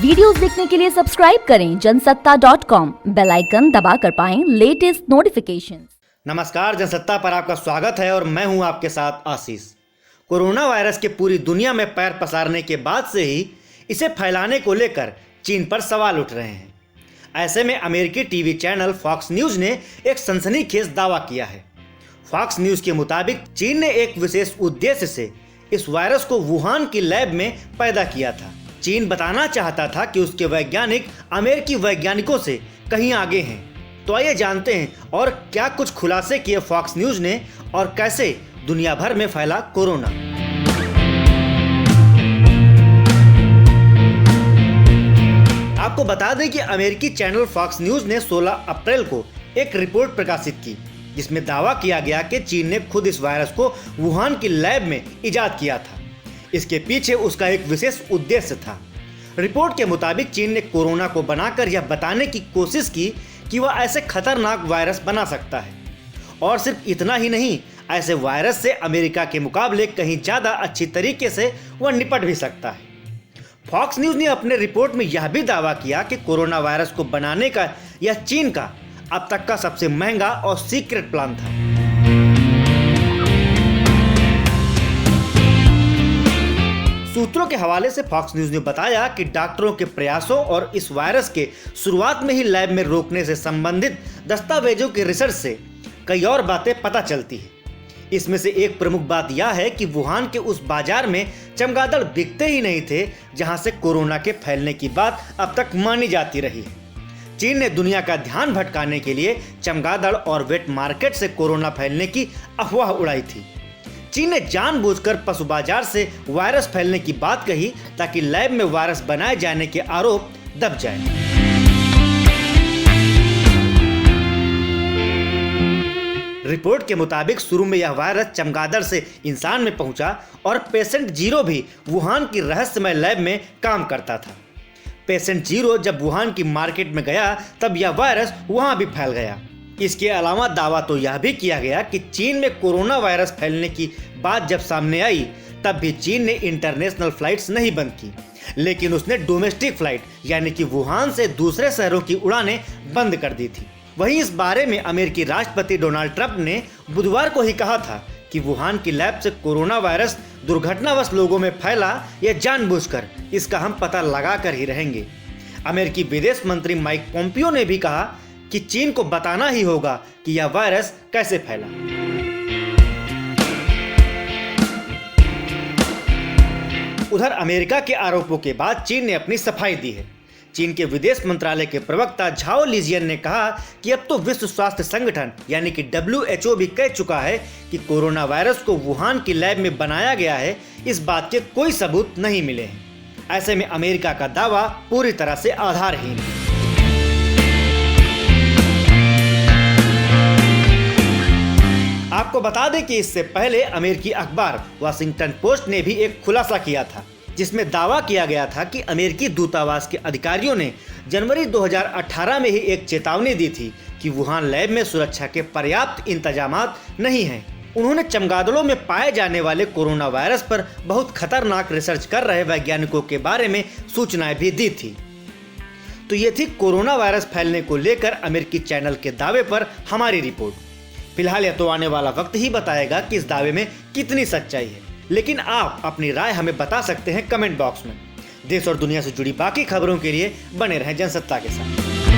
Videos देखने के लिए सब्सक्राइब करें जनसत्ता.com, बेल आइकन दबाकर पाएं लेटेस्ट नोटिफिकेशन। नमस्कार, जनसत्ता पर आपका स्वागत है और मैं हूं आपके साथ आशीष। कोरोना वायरस के पूरी दुनिया में पैर पसारने के बाद से ही इसे फैलाने को लेकर चीन पर सवाल उठ रहे हैं। ऐसे में अमेरिकी टीवी चैनल फॉक्स न्यूज़ ने एक सनसनीखेज दावा किया है। फॉक्स न्यूज़ के मुताबिक चीन ने एक विशेष उद्देश्य से इस वायरस को वुहान की लैब में पैदा किया था। चीन बताना चाहता था कि उसके वैज्ञानिक अमेरिकी वैज्ञानिकों से कहीं आगे हैं। तो आइए जानते हैं और क्या कुछ खुलासे किए फॉक्स न्यूज़ ने और कैसे दुनिया भर में फैला कोरोना। आपको बता दें कि अमेरिकी चैनल फॉक्स न्यूज़ ने 16 अप्रैल को एक रिपोर्ट प्रकाशित की, जिसमें दावा किया गया कि चीन ने खुद इस वायरस को वुहान की लैब में इजाद किया था। इसके पीछे उसका एक विशेष उद्देश्य था। रिपोर्ट के मुताबिक चीन ने कोरोना को बनाकर यह बताने की कोशिश की कि वह ऐसे खतरनाक वायरस बना सकता है, और सिर्फ इतना ही नहीं, ऐसे वायरस से अमेरिका के मुकाबले कहीं ज़्यादा अच्छी तरीके से वह निपट भी सकता है। फॉक्स न्यूज़ ने अपने रिपोर्ट में यह भी दावा किया कि कोरोना वायरस को बनाने का यह चीन का अब तक का सबसे महंगा और सीक्रेट प्लान था। सूत्रों के हवाले से फॉक्स न्यूज़ ने बताया कि डॉक्टरों के प्रयासों और इस वायरस के शुरुआत में ही लैब में रोकने से संबंधित दस्तावेजों के रिसर्च से कई और बातें पता चलती है। इसमें से एक प्रमुख बात यह है कि वुहान के उस बाजार में चमगादड़ बिकते ही नहीं थे जहां से कोरोना के फैलने की बात अब तक मानी जाती रही है। चीन ने दुनिया का ध्यान भटकाने के लिए चमगादड़ और वेट मार्केट से कोरोना फैलने की अफवाह उड़ाई थी। चीन ने जानबूझकर पशु बाजार से वायरस फैलने की बात कही ताकि लैब में वायरस बनाए जाने के आरोप दब जाए। रिपोर्ट के मुताबिक शुरू में यह वायरस चमगादड़ से इंसान में पहुंचा और पेशेंट जीरो भी वुहान की रहस्यमय लैब में काम करता था। पेशेंट जीरो जब वुहान की मार्केट में गया तब यह वायरस वहां भी फैल गया। इसके अलावा दावा तो यह भी किया गया कि चीन में कोरोना वायरस फैलने की बात जब सामने आई तब भी चीन ने इंटरनेशनल फ्लाइट्स नहीं बंद की, लेकिन उसने डोमेस्टिक फ्लाइट यानी कि वुहान से दूसरे शहरों की उड़ानें बंद कर दी थी। वहीं इस बारे में अमेरिकी राष्ट्रपति डोनाल्ड ट्रंप ने बुधवार को ही कहा था कि वुहान की लैब से कोरोना वायरस दुर्घटनावश लोगों में फैला या जानबूझकर, इसका हम पता लगा कर ही रहेंगे। अमेरिकी विदेश मंत्री माइक पोम्पियो ने भी कहा कि चीन को बताना ही होगा कि यह वायरस कैसे फैला। उधर अमेरिका के आरोपों के बाद चीन ने अपनी सफाई दी है। चीन के विदेश मंत्रालय के प्रवक्ता झाओ लिजियन ने कहा कि अब तो विश्व स्वास्थ्य संगठन यानी कि WHO भी कह चुका है कि कोरोना वायरस को वुहान की लैब में बनाया गया है, इस बात के कोई सबूत नहीं मिले हैं। ऐसे में अमेरिका का दावा पूरी तरह से आधारहीन है। आपको बता दें कि इससे पहले अमेरिकी अखबार वाशिंगटन पोस्ट ने भी एक खुलासा किया था, जिसमें दावा किया गया था कि अमेरिकी दूतावास के अधिकारियों ने जनवरी 2018 में ही एक चेतावनी दी थी कि वुहान लैब में सुरक्षा के पर्याप्त इंतजामात नहीं हैं। उन्होंने चमगादड़ों में पाए जाने वाले कोरोना वायरस पर बहुत खतरनाक रिसर्च कर रहे वैज्ञानिकों के बारे में सूचनाएं भी दी थी। तो ये थी कोरोना वायरस फैलने को लेकर अमेरिकी चैनल के दावे पर हमारी रिपोर्ट। फिलहाल यह तो आने वाला वक्त ही बताएगा कि इस दावे में कितनी सच्चाई है, लेकिन आप अपनी राय हमें बता सकते हैं कमेंट बॉक्स में। देश और दुनिया से जुड़ी बाकी खबरों के लिए बने रहें जनसत्ता के साथ।